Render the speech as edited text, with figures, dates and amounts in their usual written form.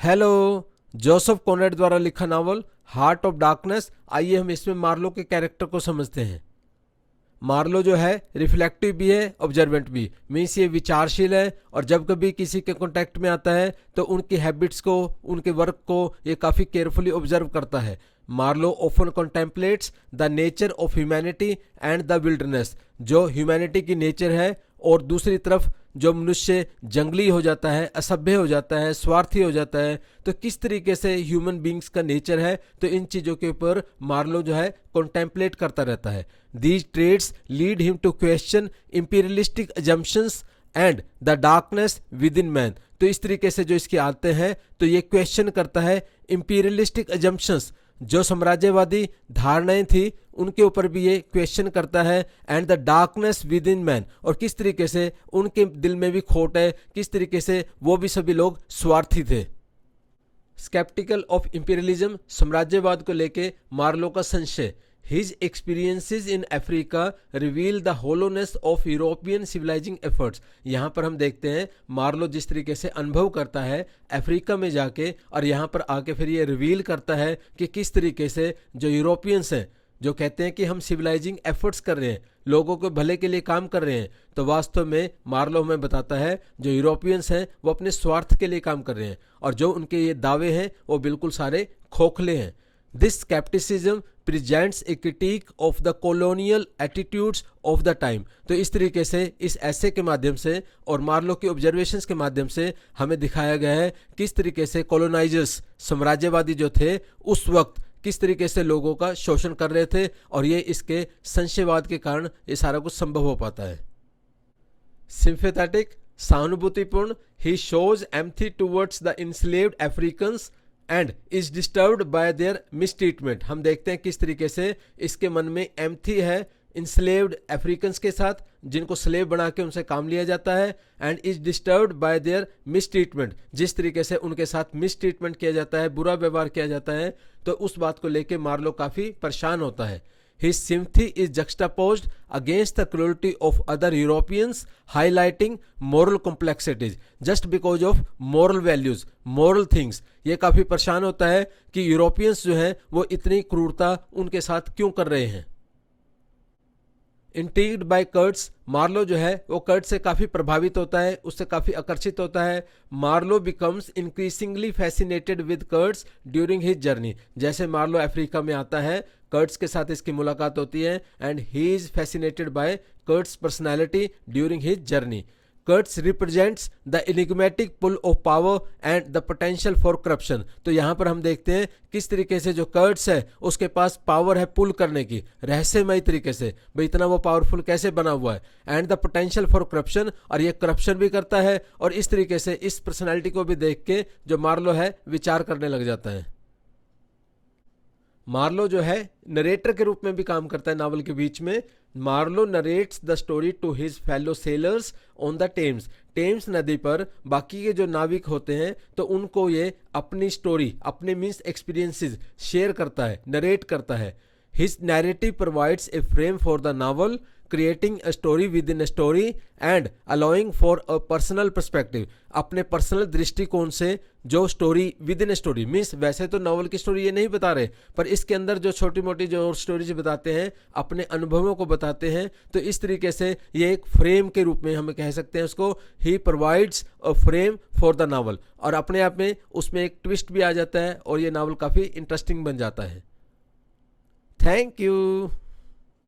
Hello. Joseph Conrad द्वारा लिखा novel heart of darkness. आइए हम इसमें मार्लो के कैरेक्टर को समझते हैं। मार्लो जो है रिफ्लेक्टिव भी है, ऑब्जर्वेंट भी, मीन्स ये विचारशील है और जब कभी किसी के कांटेक्ट में आता है तो उनकी हैबिट्स को, उनके वर्क को ये काफ़ी केयरफुली ऑब्जर्व करता है। Marlow often contemplates the nature of humanity and the wilderness, जो ह्यूमैनिटी की नेचर है और दूसरी तरफ जो मनुष्य जंगली हो जाता है, असभ्य हो जाता है, स्वार्थी हो जाता है, तो किस तरीके से ह्यूमन बींग्स का नेचर है, तो इन चीज़ों के ऊपर मार्लो जो है कॉन्टेम्पलेट करता रहता है। These traits lead him to question imperialistic assumptions and the darkness within man. तो इस तरीके से जो इसकी आदतें हैं तो ये क्वेश्चन करता है इंपीरियलिस्टिक अजम्पशंस, जो साम्राज्यवादी धारणाएं थी उनके ऊपर भी ये क्वेश्चन करता है, and the darkness within man, और किस तरीके से उनके दिल में भी खोट है, किस तरीके से वो भी सभी लोग स्वार्थी थे। स्केप्टिकल ऑफ इंपीरियलिज्म, साम्राज्यवाद को लेके मार्लो का संशय। His experiences in Africa reveal the hollowness of European civilising efforts. यहाँ पर हम देखते हैं मार्लो जिस तरीके से अनुभव करता है अफ्रीका में जाके, और यहाँ पर आके फिर ये रिवील करता है कि किस तरीके से जो यूरोपियंस हैं, जो कहते हैं कि हम सिविलाइजिंग एफर्ट्स कर रहे हैं, लोगों के भले के लिए काम कर रहे हैं, तो वास्तव में मार्लो हमें बताता है जो यूरोपियंस हैं वो अपने स्वार्थ के लिए काम कर रहे हैं, और जो उनके ये दावे हैं वो बिल्कुल सारे खोखले हैं। This scepticism presents A critic of the colonial attitudes of the time. तो इस तरीके से इस ऐसे के माध्यम से और मार्लो के ऑब्जर्वेशंस के माध्यम से हमें दिखाया गया है किस तरीके से कॉलोनाइजर्स, साम्राज्यवादी जो थे उस वक्त, किस तरीके से लोगों का शोषण कर रहे थे, और ये इसके संशयवाद के कारण ये सारा कुछ संभव हो पाता है। सिंपैथेटिक, सहानुभूतिपूर्ण, he shows empathy towards the enslaved Africans and is disturbed by their mistreatment. हम देखते हैं किस तरीके से इसके मन में एम्पैथी है इंस्लेव्ड अफ्रीकन्स के साथ, जिनको स्लेव बना के उनसे काम लिया जाता है, and is disturbed by their mistreatment, जिस तरीके से उनके साथ मिसट्रीटमेंट किया जाता है, बुरा व्यवहार किया जाता है, तो उस बात को लेके मार्लो काफ़ी परेशान होता है। His sympathy is juxtaposed against the cruelty of other Europeans, highlighting moral complexities just because of moral values, moral things। ये काफ़ी परेशान होता है कि यूरोपियंस जो हैं वो इतनी क्रूरता उनके साथ क्यों कर रहे हैं। इंट्रीग्ड बाय कर्ट्स, मार्लो जो है वो कर्ट से काफ़ी प्रभावित होता है, उससे काफ़ी आकर्षित होता है। Marlow becomes increasingly fascinated with Kurtz during his journey. जैसे मार्लो अफ्रीका में आता है, कर्ट्स के साथ इसकी मुलाकात होती है, and he is fascinated by Kurtz's personality during his journey. Kurtz represents the enigmatic pull of power and the potential for corruption. तो यहाँ पर हम देखते हैं किस तरीके से जो कर्ट्स है उसके पास पावर है पुल करने की, रहस्यमय तरीके से, भाई इतना वो पावरफुल कैसे बना हुआ है, and the potential for corruption, और ये करप्शन भी करता है, और इस तरीके से इस पर्सनैलिटी को भी देख के जो मार्लो है विचार करने लग जाता है। मार्लो जो है नरेटर के रूप में भी काम करता है नावल के बीच में। Marlow narrates the story to his fellow sailors on the Thames. Thames नदी पर बाकी के जो नाविक होते हैं तो उनको ये अपनी स्टोरी, अपने मीन्स एक्सपीरियंसेस शेयर करता है, नरेट करता है। His narrative provides a frame for the novel, creating a story with in a story and allowing for a personal perspective. अपने पर्सनल दृष्टिकोण से जो story with in a story, means वैसे तो नॉवल की स्टोरी ये नहीं बता रहे, पर इसके अंदर जो छोटी मोटी जो स्टोरीज बताते हैं, अपने अनुभवों को बताते हैं, तो इस तरीके से ये एक फ्रेम के रूप में हम कह सकते हैं उसको। He provides a frame for the novel, और अपने आप में उसमें एक ट्विस्ट भी आ जाता है और ये नावल काफ़ी इंटरेस्टिंग बन जाता है। Thank you.